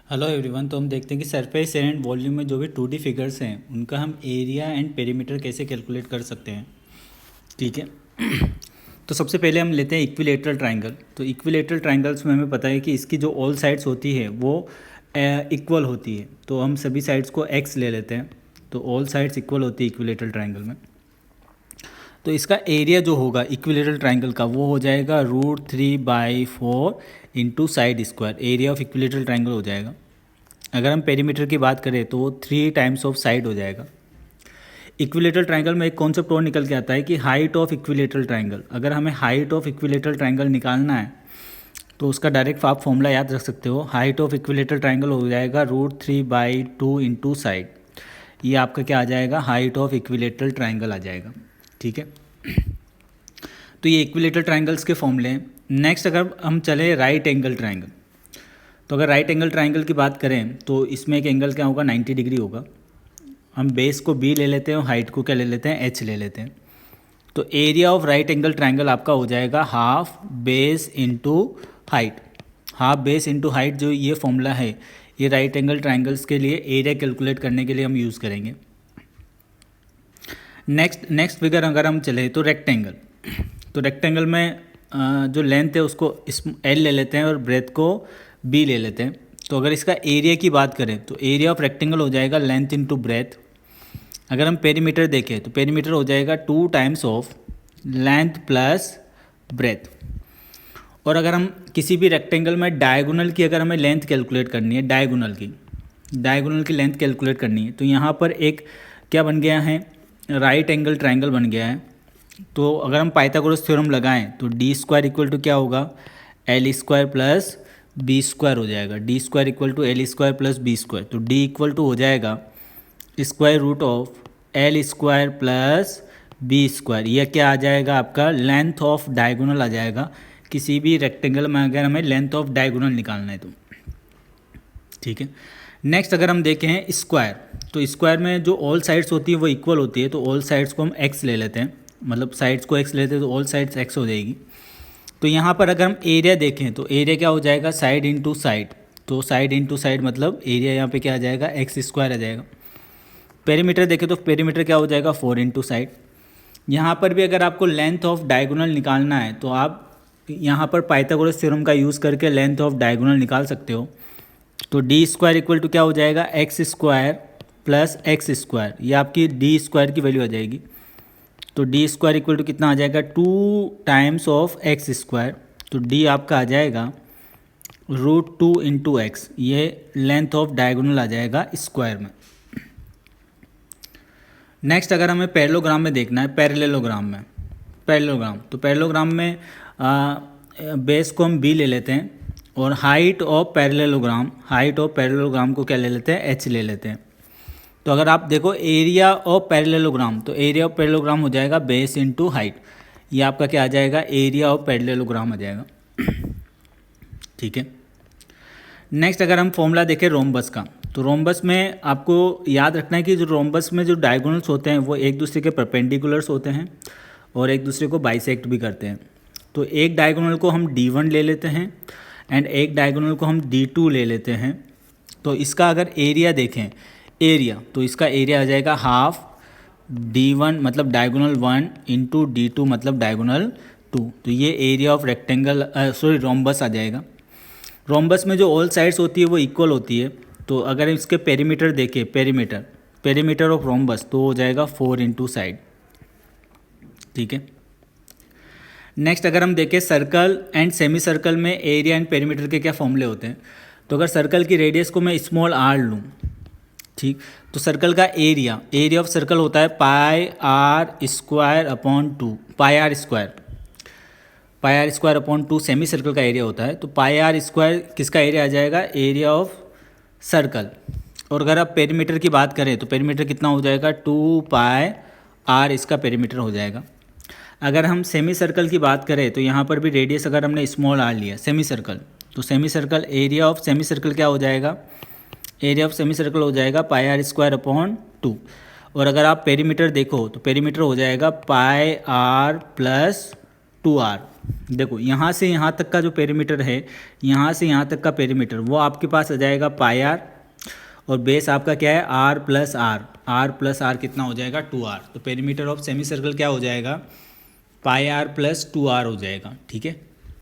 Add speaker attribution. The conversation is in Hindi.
Speaker 1: Hello everyone. तो हम देखते हैं कि सरफेस एंड वॉल्यूम में जो भी 2D फिगर्स हैं उनका हम एरिया एंड पेरीमीटर कैसे कैलकुलेट कर सकते हैं। ठीक है। तो सबसे पहले हम लेते हैं इक्विलेटरल ट्राइंगल। तो इक्विलेटरल ट्राइंगल्स में हमें पता है कि इसकी जो ऑल साइड्स होती है वो इक्वल होती है। तो हम सभी साइड्स को एक्स ले लेते हैं। तो ऑल साइड्स इक्वल होती है इक्विलेटरल ट्राइंगल में। तो इसका एरिया जो होगा इक्विलेटरल ट्राइंगल का वो हो जाएगा √3/4 into side square. Area of equilateral triangle हो जाएगा। अगर हम पेरीमीटर की बात करें तो वो 3 टाइम्स ऑफ साइड हो जाएगा। इक्विलेटरल ट्राइंगल में एक कॉन्सेप्ट और निकल के आता है कि हाइट ऑफ इक्विलेटरल ट्राइंगल। अगर हमें हाइट ऑफ इक्विलेटरल ट्राइंगल निकालना है तो उसका डायरेक्ट आप फॉर्मूला याद रख सकते हो। हाइट ऑफ इक्विलेटरल ट्राइंगल हो जाएगा √3/2 इंटू साइड। ये आपका क्या आ जाएगा, हाइट ऑफ इक्विलेटरल ट्राइंगल आ जाएगा। ठीक है। तो ये इक्विलेटरल ट्राइंगल्स के फॉर्मूले हैं। नेक्स्ट अगर हम चले राइट एंगल ट्राइंगल, तो अगर राइट एंगल ट्राइंगल की बात करें तो इसमें एक एंगल क्या होगा, 90 डिग्री होगा। हम बेस को बी ले लेते हैं और हाइट को क्या ले लेते हैं, एच ले लेते हैं। तो area of right angle triangle आपका हो जाएगा half base into height. Half base into height जो ये फॉर्मूला है ये राइट एंगल ट्राइंगल्स के लिए एरिया कैलकुलेट करने के लिए हम यूज़ करेंगे। नेक्स्ट फिगर अगर हम चले तो रेक्टेंगल। तो रेक्टेंगल में जो लेंथ है उसको एल ले लेते हैं और ब्रेथ को बी ले लेते हैं। तो अगर इसका एरिया की बात करें तो एरिया ऑफ रेक्टेंगल हो जाएगा लेंथ इंटू ब्रेथ। अगर हम पेरीमीटर देखें तो पेरीमीटर हो जाएगा 2 times of length plus breadth. और अगर हम किसी भी रेक्टेंगल में डायगोनल की अगर हमें लेंथ कैलकुलेट करनी है, डायगोनल की लेंथ कैलकुलेट करनी है, तो यहाँ पर एक क्या बन गया है, राइट एंगल ट्राइंगल बन गया है। तो अगर हम पाइथागोरस थ्योरम लगाएं तो d² इक्वल टू क्या होगा, l² प्लस b² हो जाएगा। d² equal to l² plus b²। तो d इक्वल टू हो जाएगा √l² प्लस b²। यह क्या आ जाएगा, आपका लेंथ ऑफ डायगोनल आ जाएगा। किसी भी रेक्टेंगल में अगर हमें लेंथ ऑफ डायगोनल निकालना है तो ठीक है। नेक्स्ट अगर हम देखें स्क्वायर, तो स्क्वायर में जो ऑल साइड्स होती है वो इक्वल होती है। तो ऑल साइड्स को हम x ले लेते हैं, मतलब साइड्स को x लेते हैं तो ऑल साइड्स x हो जाएगी। तो यहाँ पर अगर हम एरिया देखें तो एरिया क्या हो जाएगा, साइड इंटू साइड। तो साइड इंटू साइड मतलब एरिया यहाँ पे क्या आ जाएगा, x² आ जाएगा। पेरीमीटर देखें तो पेरीमीटर क्या हो जाएगा, 4 इंटू साइड। यहाँ पर भी अगर आपको लेंथ ऑफ डायगोनल निकालना है तो आप यहाँ पर पाइथागोरस थ्योरम का यूज़ करके लेंथ ऑफ डायगोनल निकाल सकते हो। तो d² इक्वल टू क्या हो जाएगा, x² प्लस x²। ये आपकी d² की वैल्यू आ जाएगी। तो d² इक्वल टू कितना आ जाएगा, 2 टाइम्स ऑफ x²। तो d आपका आ जाएगा √2 इंटू एक्स। ये लेंथ ऑफ डायगोनल आ जाएगा स्क्वायर में। नेक्स्ट अगर हमें पैरेललोग्राम में देखना है, पैरेललोग्राम तो पैरेललोग्राम में बेस को हम b ले लेते हैं और हाइट ऑफ पैरेललोग्राम को क्या ले लेते हैं, h ले लेते हैं। तो अगर आप देखो एरिया ऑफ पैरेललोग्राम, तो एरिया ऑफ पैरेललोग्राम हो जाएगा बेस इंटू हाइट। ये आपका क्या आ जाएगा, एरिया ऑफ पैरेललोग्राम आ जाएगा। ठीक है। नेक्स्ट अगर हम फॉर्मूला देखें रोम्बस का, तो रोम्बस में आपको याद रखना है कि जो रोम्बस में जो डायगोनल्स होते हैं वो एक दूसरे के परपेंडिकुलर्स होते हैं और एक दूसरे को बाइसेक्ट भी करते हैं। तो एक डायगोनल को हम d1 ले लेते हैं एंड एक डायगोनल को हम d2 ले लेते हैं। तो इसका अगर एरिया देखें, तो इसका एरिया आ जाएगा हाफ d1 मतलब डायगोनल 1 इंटू d2 मतलब डायगोनल 2। तो ये एरिया ऑफ रेक्टेंगल रोम्बस आ जाएगा। रोम्बस में जो ऑल साइड्स होती है वो इक्वल होती है। तो अगर इसके पेरीमीटर देखें, पेरीमीटर ऑफ रोम्बस तो हो जाएगा 4 इंटू साइड। ठीक है। नेक्स्ट अगर हम देखें सर्कल एंड सेमी सर्कल में एरिया एंड पेरीमीटर के क्या फॉर्मूले होते हैं। तो अगर सर्कल की रेडियस को मैं स्मॉल r लूँ, ठीक, तो सर्कल का एरिया ऑफ सर्कल होता है πr² अपॉन 2 सेमी सर्कल का एरिया होता है। तो πr² किसका एरिया आ जाएगा, एरिया ऑफ सर्कल। और अगर आप पेरीमीटर की बात करें तो पेरीमीटर कितना हो जाएगा, 2πr इसका पेरीमीटर हो जाएगा। अगर हम सेमी सर्कल की बात करें तो यहाँ पर भी रेडियस अगर हमने स्मॉल r लिया सेमी सर्कल, तो semi circle area of semi circle क्या हो जाएगा, एरिया ऑफ सेमी सर्कल हो जाएगा πr² अपॉन 2। और अगर आप पेरीमीटर देखो तो पेरीमीटर हो जाएगा πr प्लस 2r। देखो यहाँ से यहाँ तक का जो पेरीमीटर है, यहाँ से यहाँ तक का पेरीमीटर, वो आपके पास आ जाएगा पाई आर, और बेस आपका क्या है r plus r. R plus r कितना हो जाएगा 2r। तो पेरीमीटर ऑफ सेमी सर्कल क्या हो जाएगा पाई आर प्लस 2r हो जाएगा। ठीक है।